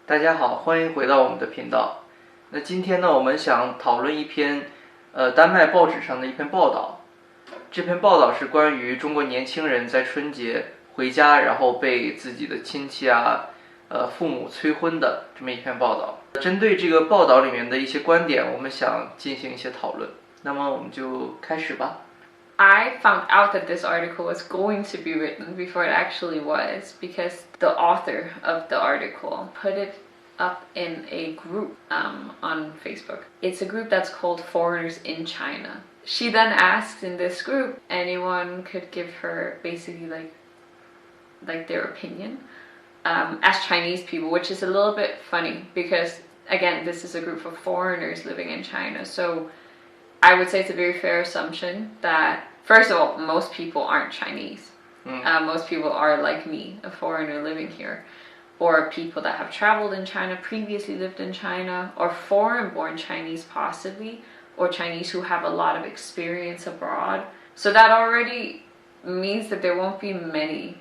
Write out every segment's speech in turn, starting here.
大家好，欢迎回到我们的频道。那今天呢，我们想讨论一篇丹麦报纸上的一篇报道。这篇报道是关于中国年轻人在春节回家，然后被自己的亲戚父母催婚的这么一篇报道。针对这个报道里面的一些观点，我们想进行一些讨论。那么我们就开始吧。I found out that this article was going to be written before it actually was because the author of the article put it up in a group on Facebook. It's a group that's called Foreigners in China. She then asked in this group anyone could give her basically like their opinion as Chinese people, which is a little bit funny because again, this is a group of foreigners living in China. So I would say it's a very fair assumption that, first of all, most people aren't Chinese. Most people are like me, a foreigner living here, or people that have traveled in China, previously lived in China, or foreign-born Chinese possibly, or Chinese who have a lot of experience abroad. So that already means that there won't be many,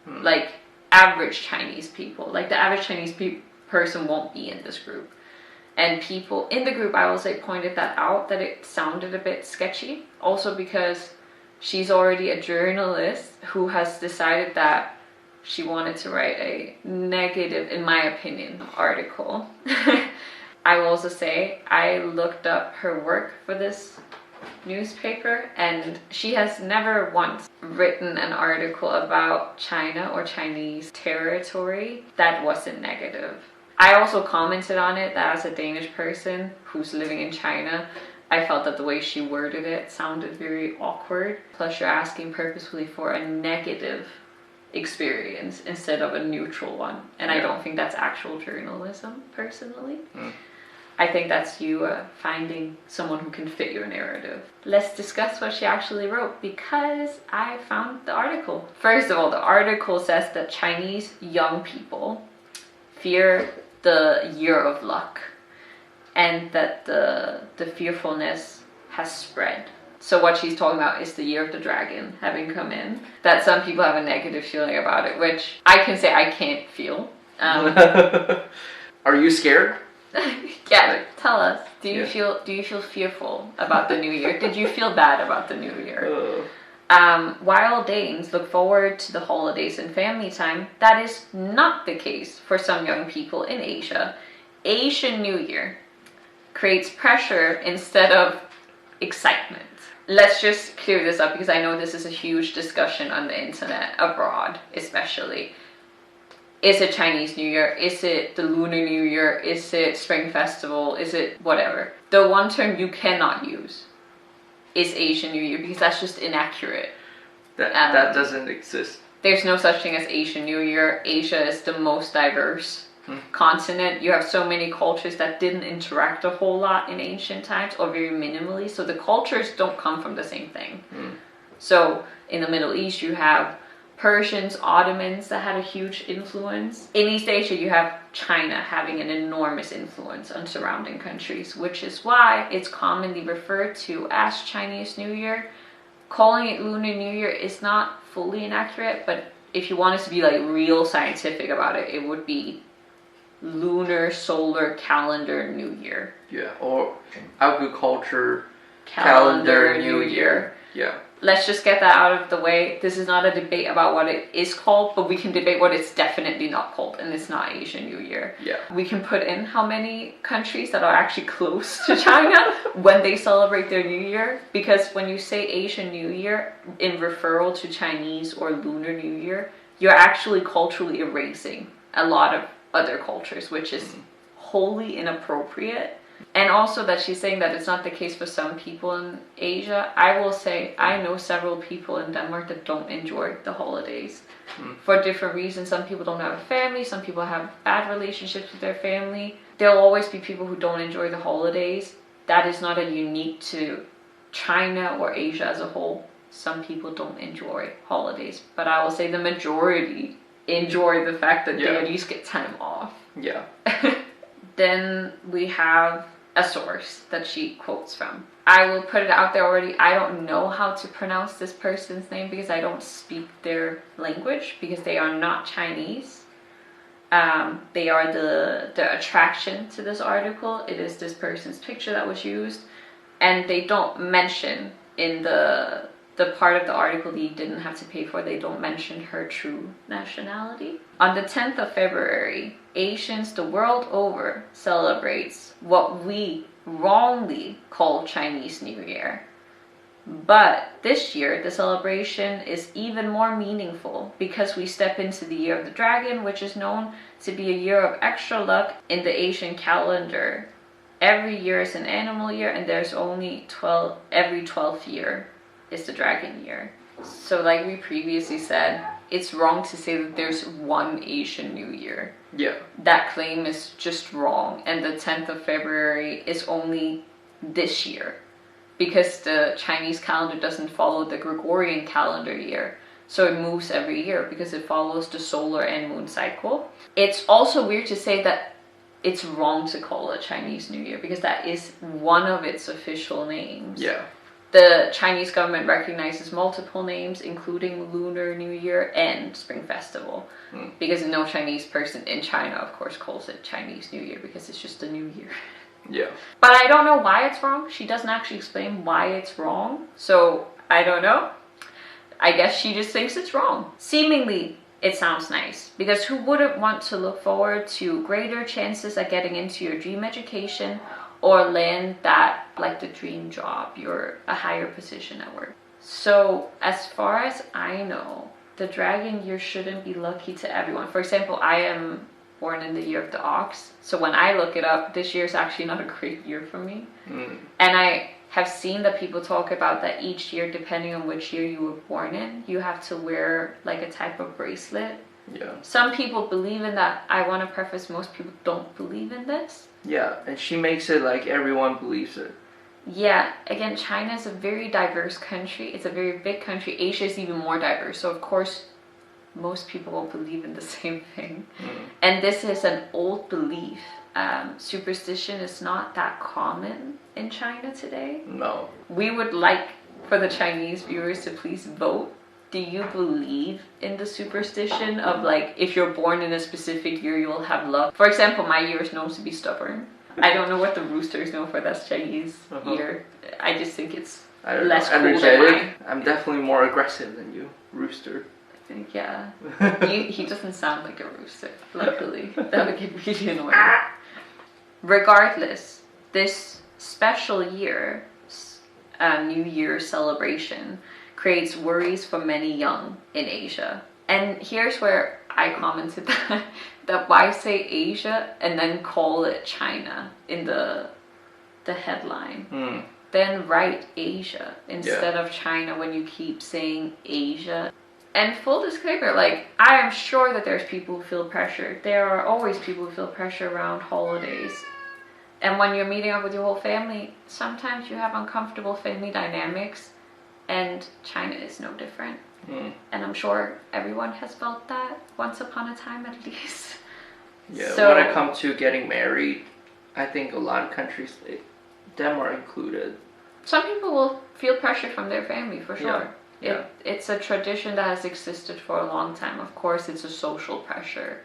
like, average Chinese people. Like, the average Chinese person won't be in this group. And people in the group, I will say, pointed that out, that it sounded a bit sketchy. Also because she's already a journalist who has decided that she wanted to write a negative, in my opinion, article. I will also say, I looked up her work for this newspaper, and she has never once written an article about China or Chinese territory that wasn't negative. I also commented on it that as a Danish person who's living in China, I felt that the way she worded it sounded very awkward. Plus, you're asking purposefully for a negative experience instead of a neutral one. And I don't think that's actual journalism, personally. I think that's you finding someone who can fit your narrative. Let's discuss what she actually wrote because I found the article. First of all, the article says that Chinese young people fear the year of luck and that the fearfulness has spread. So what she's talking about is the year of the dragon having come in, that some people have a negative feeling about it, which I can say I can't feel. Are you scared? Yeah, tell us. Do you feel fearful about the new year? Did you feel bad about the new year? While Danes look forward to the holidays and family time, that is not the case for some young people in Asia. Asian New Year creates pressure instead of excitement. Let's just clear this up because I know this is a huge discussion on the internet, abroad especially. Is it Chinese New Year? Is it the Lunar New Year? Is it Spring Festival? Is it whatever? The one term you cannot use is Asian New Year because that's just inaccurate. That doesn't exist. There's no such thing as Asian New Year. Asia is the most diverse continent. You have so many cultures that didn't interact a whole lot in ancient times or very minimally. So the cultures don't come from the same thing. So in the Middle East, you have Persians, Ottomans that had a huge influence. In East Asia, you have China having an enormous influence on surrounding countries, which is why it's commonly referred to as Chinese New Year. Calling it Lunar New Year is not fully inaccurate, but if you wanted to be like real scientific about it, it would be Lunar Solar Calendar New Year. Yeah, or agriculture Calendar New Year. Yeah. Let's just get that out of the way. This is not a debate about what it is called, but we can debate what it's definitely not called, and it's not Asian New Year. Yeah. We can put in how many countries that are actually close to China when they celebrate their New Year, because when you say Asian New Year in referral to Chinese or Lunar New Year, you're actually culturally erasing a lot of other cultures, which is wholly inappropriate. And also that she's saying that it's not the case for some people in Asia. I will say I know several people in Denmark that don't enjoy the holidays for different reasons. Some people don't have a family. Some people have bad relationships with their family. There'll always be people who don't enjoy the holidays. That is not a unique to China or Asia as a whole. Some people don't enjoy holidays. But I will say the majority enjoy the fact that they at least get time off. Yeah. Then we have a source that she quotes from. I will put it out there already. I don't know how to pronounce this person's name because I don't speak their language because they are not Chinese. They are the attraction to this article. It is this person's picture that was used, and they don't mention in the part of the article that you didn't have to pay for, they don't mention her true nationality. On the 10th of February, Asians the world over celebrates what we wrongly call Chinese New Year. But this year, the celebration is even more meaningful because we step into the year of the dragon, which is known to be a year of extra luck in the Asian calendar. Every year is an animal year, and there's only 12, every 12th year is the dragon year. So like we previously said, it's wrong to say that there's one Asian New Year. Yeah. That claim is just wrong, and the 10th of February is only this year because the Chinese calendar doesn't follow the Gregorian calendar year. So it moves every year because it follows the solar and moon cycle. It's also weird to say that it's wrong to call it Chinese New Year because that is one of its official names. Yeah. The Chinese government recognizes multiple names, including Lunar New Year and Spring Festival, because no Chinese person in China, of course, calls it Chinese New Year because it's just a new year. Yeah. But I don't know why it's wrong. She doesn't actually explain why it's wrong, so I don't know. I guess she just thinks it's wrong. Seemingly, it sounds nice, because who wouldn't want to look forward to greater chances at getting into your dream education or land that, like the dream job, a higher position at work. So as far as I know, the dragon year shouldn't be lucky to everyone. For example, I am born in the year of the ox, so when I look it up, this year is actually not a great year for me. And I have seen that people talk about that each year, depending on which year you were born in, you have to wear like a type of bracelet. Yeah. Some people believe in that. I want to preface, most people don't believe in this. Yeah, and she makes it like everyone believes it. Yeah, again, China is a very diverse country. It's a very big country. Asia is even more diverse. So of course, most people will believe in the same thing. And this is an old belief. Superstition is not that common in China today. No. We would like for the Chinese viewers to please vote. Do you believe in the superstition of like, if you're born in a specific year, you will have luck? For example, my year is known to be stubborn. I don't know what the rooster is known for. That's Chinese year. I just think it's less cool than mine. I'm definitely more aggressive than you, rooster. Yeah. he doesn't sound like a rooster, luckily. That would get really annoying. Regardless, this special year, New Year celebration, creates worries for many young in Asia. And here's where I commented that why say Asia and then call it China in the headline. Then write Asia instead of China when you keep saying Asia. And full disclaimer, like, I am sure that there's people who feel pressure. There are always people who feel pressure around holidays. And when you're meeting up with your whole family, sometimes you have uncomfortable family dynamics, and China is no different. And I'm sure everyone has felt that once upon a time at least. Yeah, so, when it comes to getting married, I think a lot of countries, them are included. Some people will feel pressure from their family, for sure. It's a tradition that has existed for a long time. Of course, it's a social pressure.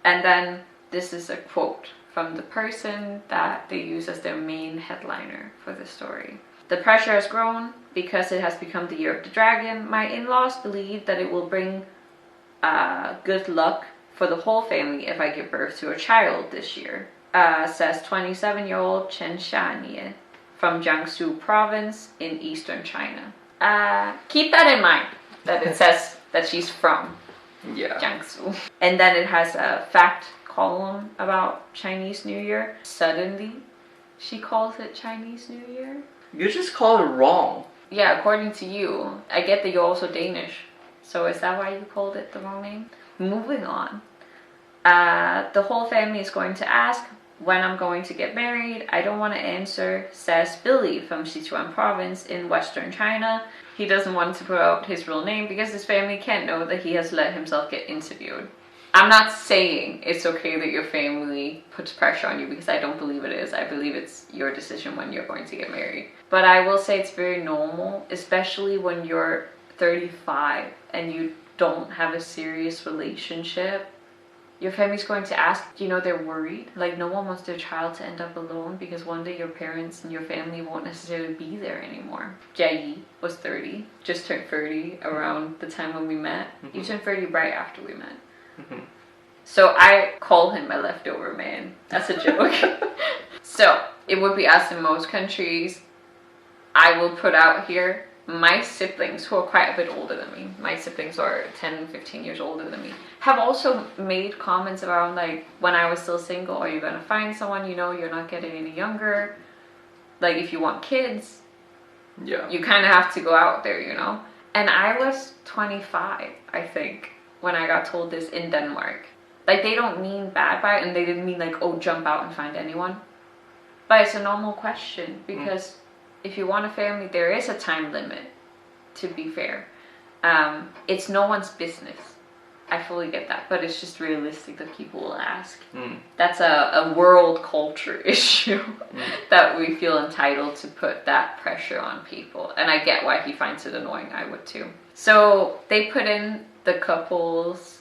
And then this is a quote from the person that they use as their main headliner for the story. The pressure has grown because it has become the year of the dragon. My in-laws believe that it will bring good luck for the whole family if I give birth to a child this year, says 27-year-old Chen Xianye from Jiangsu province in eastern China. Keep that in mind, that it says that she's from Jiangsu. And then it has a fact column about Chinese New Year. Suddenly, she calls it Chinese New Year. You just call it wrong. Yeah, according to you. I get that you're also Danish. So is that why you called it the wrong name? Moving on. The whole family is going to ask when I'm going to get married. I don't want to answer, says Billy from Sichuan province in western China. He doesn't want to put out his real name because his family can't know that he has let himself get interviewed. I'm not saying it's okay that your family puts pressure on you, because I don't believe it is. I believe it's your decision when you're going to get married. But I will say it's very normal, especially when you're 35 and you don't have a serious relationship Your family's going to ask, they're worried. Like, no one wants their child to end up alone because one day your parents and your family won't necessarily be there anymore. Jie was 30, just turned 30 around the time when we met. You turned 30 right after we met. So I call him my leftover man. That's a joke. So it would be as in most countries. I will put out here, my siblings, who are quite a bit older than me, my siblings are 10, 15 years older than me, have also made comments around, like, when I was still single, are you going to find someone, you're not getting any younger, like, if you want kids, you kind of have to go out there, and I was 25, I think, when I got told this in Denmark. Like, they don't mean bad by it, and they didn't mean, like, oh, jump out and find anyone, but it's a normal question, because if you want a family, there is a time limit, to be fair. It's no one's business. I fully get that, but it's just realistic that people will ask. That's a world culture issue that we feel entitled to put that pressure on people. And I get why he finds it annoying. I would too. So they put in the couples,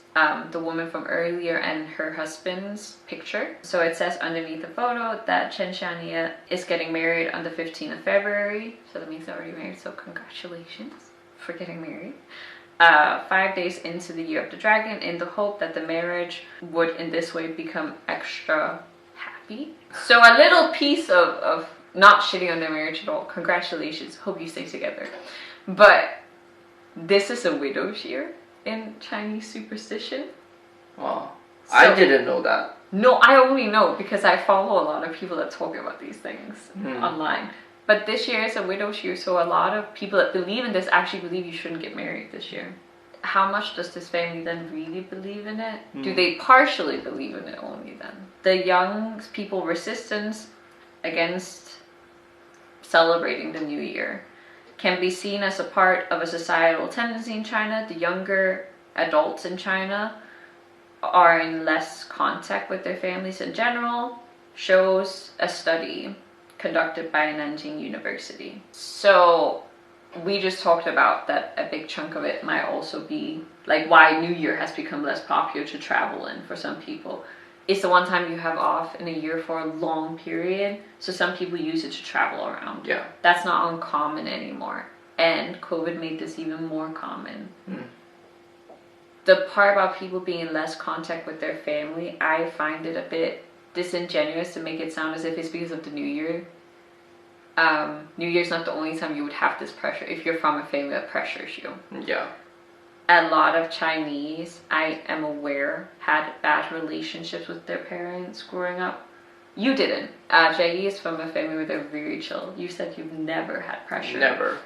the woman from earlier and her husband's picture. So it says underneath the photo that Chen Xianye is getting married on the 15th of February. So that means they're already married. So congratulations for getting married. 5 days into the year of the dragon, in the hope that the marriage would in this way become extra happy. So a little piece of not shitting on their marriage at all. Congratulations. Hope you stay together. But this is a widow's year in Chinese superstition. Wow. So, I didn't know that. No, I only know because I follow a lot of people that talk about these things online. But this year is a widow's year, so a lot of people that believe in this actually believe you shouldn't get married this year. How much does this family then really believe in it? Do they partially believe in it only then? The young people resistance against celebrating the new year can be seen as a part of a societal tendency in China. The younger adults in China are in less contact with their families in general, shows a study conducted by Nanjing University. So we just talked about that a big chunk of it might also be like why New Year has become less popular to travel in for some people. It's the one time you have off in a year for a long period, so some people use it to travel around. Yeah. That's not uncommon anymore, and COVID made this even more common. The part about people being in less contact with their family, I find it a bit disingenuous to make it sound as if it's because of the New Year. New Year's not the only time you would have this pressure if you're from a family that pressures you. Yeah. A lot of Chinese, I am aware, had bad relationships with their parents growing up. You didn't. Jie is from a family where they're very chill. You said you've never had pressure. Never.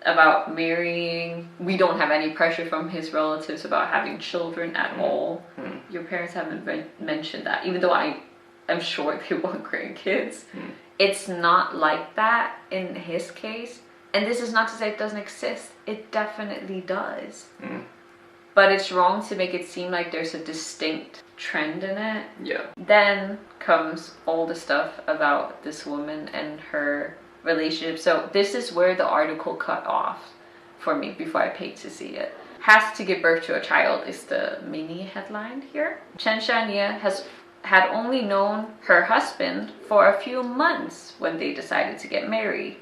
About marrying. We don't have any pressure from his relatives about having children at all. Your parents haven't mentioned that, even though I'm sure they want grandkids. It's not like that in his case. And this is not to say it doesn't exist. It definitely does. But it's wrong to make it seem like there's a distinct trend in it. Yeah. Then comes all the stuff about this woman and her relationship. So this is where the article cut off for me before I paid to see it. Has to give birth to a child is the mini headline here. Chen Xianye had only known her husband for a few months when they decided to get married.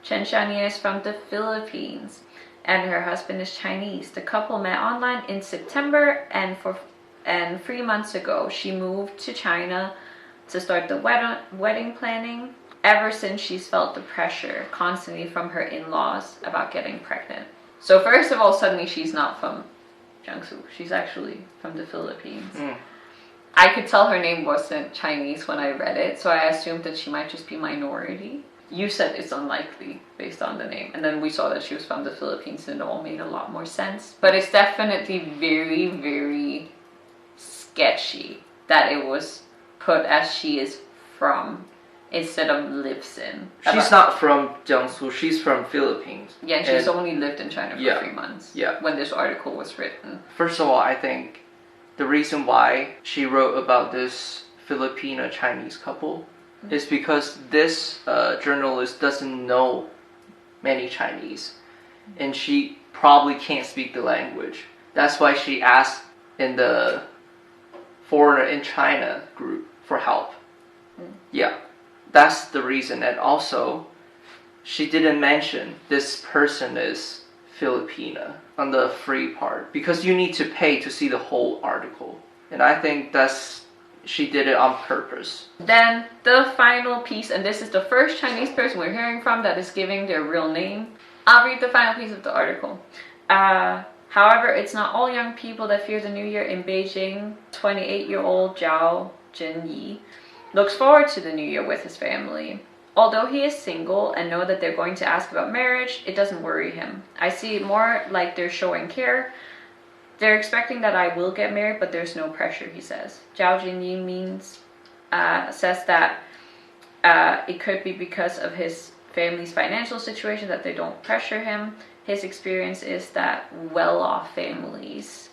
Chen Xianye is from the Philippines and her husband is Chinese. The couple met online in September and 3 months ago she moved to China to start the wedding planning. Ever since she's felt the pressure constantly from her in-laws about getting pregnant. So first of all, suddenly she's not from Jiangsu. She's actually from the Philippines. I could tell her name wasn't Chinese when I read it, so I assumed that she might just be minority. You said it's unlikely based on the name, and then we saw that she was from the Philippines and it all made a lot more sense. But it's definitely very, very sketchy that it was put as she is from instead of lives in. She's not from Jiangsu, she's from Philippines. Yeah, she's only lived in China for 3 months when this article was written. First of all, I think the reason why she wrote about this Filipino-Chinese couple is because this journalist doesn't know many Chinese and she probably can't speak the language. That's why she asked in the foreigner in China group for help. Yeah, that's the reason. And also, she didn't mention this person is Filipina on the free part because you need to pay to see the whole article. And I think she did it on purpose. Then the final piece, and this is the first Chinese person we're hearing from that is giving their real name. I'll read the final piece of the article. However, it's not all young people that fear the new year in Beijing. 28-year-old Zhao Jinyi looks forward to the new year with his family. Although he is single and know that they're going to ask about marriage, it doesn't worry him. I see it more like they're showing care. They're expecting that I will get married, but there's no pressure, he says. Zhao Jinyi says that it could be because of his family's financial situation that they don't pressure him. His experience is that well-off families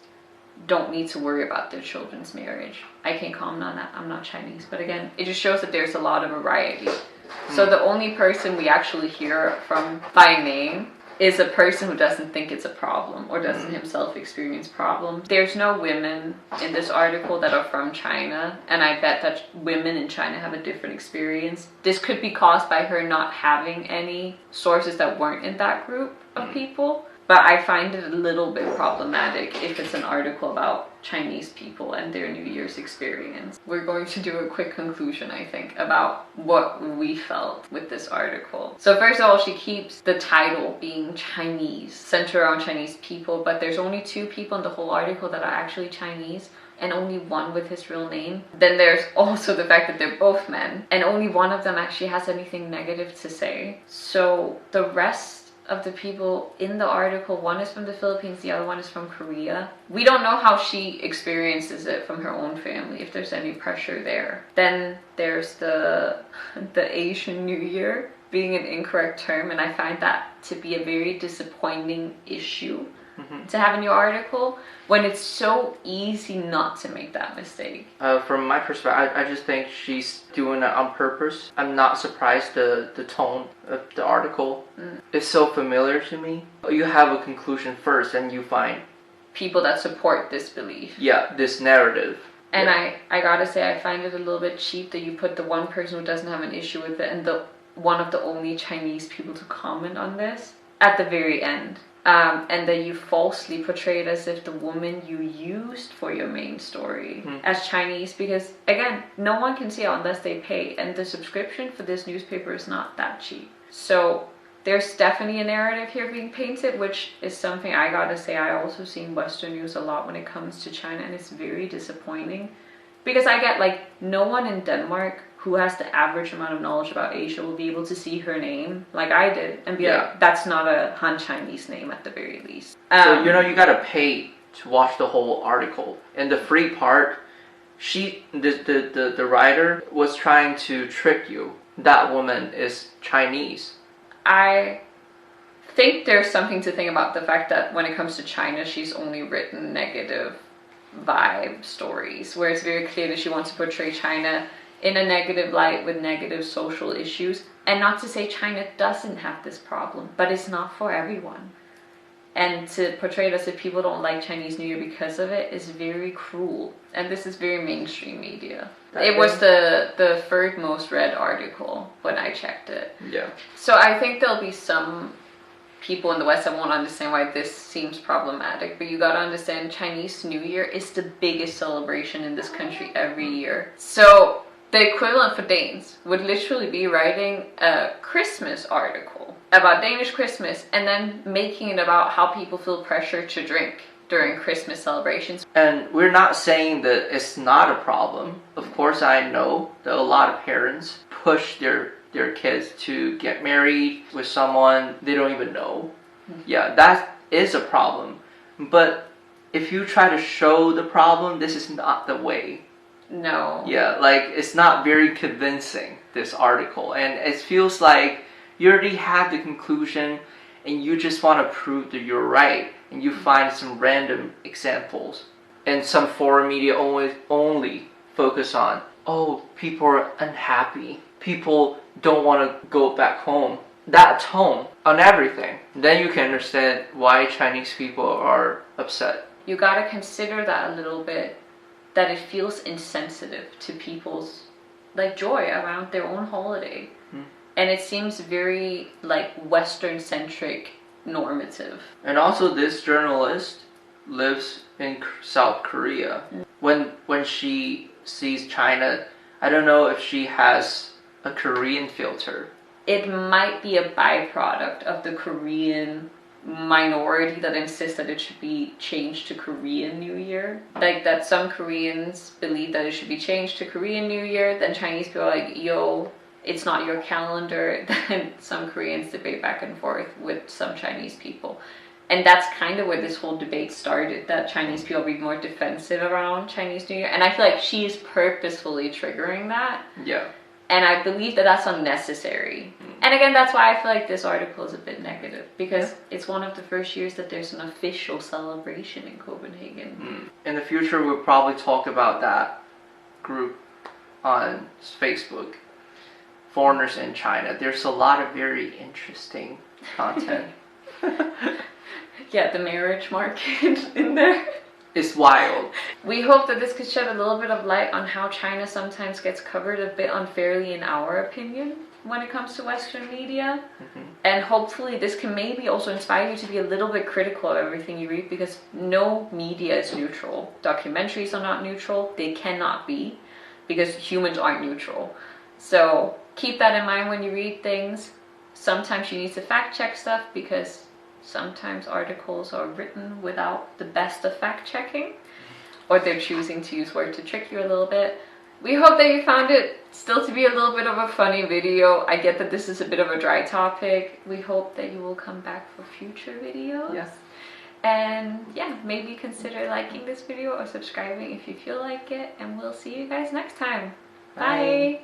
don't need to worry about their children's marriage. I can't comment on that. I'm not Chinese. But again, it just shows that there's a lot of variety. So the only person we actually hear from by name is a person who doesn't think it's a problem or doesn't himself experience problems. There's no women in this article that are from China, and I bet that women in China have a different experience. This could be caused by her not having any sources that weren't in that group of people. But I find it a little bit problematic if it's an article about Chinese people and their New Year's experience. We're going to do a quick conclusion, I think, about what we felt with this article. So first of all, she keeps the title being Chinese, centered around Chinese people, but there's only 2 people in the whole article that are actually Chinese, and only one with his real name. Then there's also the fact that they're both men, and only one of them actually has anything negative to say. So the rest of the people in the article, one is from the Philippines, the other one is from Korea. We don't know how she experiences it from her own family, if there's any pressure there. Then there's the Asian New Year being an incorrect term, and I find that to be a very disappointing issue to have in your article when it's so easy not to make that mistake. From my perspective, I just think she's doing it on purpose. I'm not surprised the tone of the article is so familiar to me. You have a conclusion first and you find people that support this belief. Yeah, this narrative. And yeah. I gotta say, I find it a little bit cheap that you put the one person who doesn't have an issue with it and one of the only Chinese people to comment on this at the very end. And that you falsely portray it as if the woman you used for your main story as Chinese, because again, no one can see it unless they pay, and the subscription for this newspaper is not that cheap. So there's definitely a narrative here being painted, which is something I gotta say I also see in Western news a lot when it comes to China, and it's very disappointing because I get like no one in Denmark who has the average amount of knowledge about Asia will be able to see her name like I did and be like, that's not a Han Chinese name at the very least. So you gotta pay to watch the whole article. And the free part, the writer was trying to trick you. That woman is Chinese. I think there's something to think about the fact that when it comes to China, she's only written negative vibe stories, where it's very clear that she wants to portray China in a negative light with negative social issues. And not to say China doesn't have this problem, but it's not for everyone. And to portray it as if people don't like Chinese New Year because of it is very cruel. And this is very mainstream media. It was the 3rd most read article when I checked it. Yeah. So I think there'll be some people in the West that won't understand why this seems problematic, but you gotta understand Chinese New Year is the biggest celebration in this country every year. So the equivalent for Danes would literally be writing a Christmas article about Danish Christmas and then making it about how people feel pressure to drink during Christmas celebrations. And we're not saying that it's not a problem. Of course, I know that a lot of parents push their kids to get married with someone they don't even know. Yeah, that is a problem. But if you try to show the problem, this is not the way. No. Yeah, like it's not very convincing, this article. And it feels like you already have the conclusion and you just want to prove that you're right. And you find some random examples. And some foreign media only focus on, oh, people are unhappy. People don't want to go back home. That tone on everything. Then you can understand why Chinese people are upset. You gotta consider that a little bit. that it feels insensitive to people's like joy around their own holiday. And it seems very like Western centric, normative. And also this journalist lives in South Korea. When she sees China, I don't know if she has a Korean filter. It might be a byproduct of the Korean minority that insists that it should be changed to Korean New Year. Like that some Koreans believe that it should be changed to Korean New Year, then Chinese people are like, yo, it's not your calendar. Then some Koreans debate back and forth with some Chinese people. And that's kind of where this whole debate started, that Chinese people be more defensive around Chinese New Year. And I feel like she's purposefully triggering that. Yeah. And I believe that that's unnecessary. And again, that's why I feel like this article is a bit negative, because it's one of the first years that there's an official celebration in Copenhagen. In the future, we'll probably talk about that group on Facebook, Foreigners in China. There's a lot of very interesting content. Yeah, the marriage market in there. It's wild. We hope that this could shed a little bit of light on how China sometimes gets covered a bit unfairly, in our opinion, when it comes to Western media. And hopefully this can maybe also inspire you to be a little bit critical of everything you read, because no media is neutral. Documentaries are not neutral. They cannot be, because humans aren't neutral. So keep that in mind when you read things. Sometimes you need to fact check stuff, because sometimes articles are written without the best of fact checking, or they're choosing to use words to trick you a little bit. We hope that you found it still to be a little bit of a funny video. I get that this is a bit of a dry topic. We hope that you will come back for future videos. Yes. And yeah, maybe consider liking this video or subscribing if you feel like it. And we'll see you guys next time. Bye.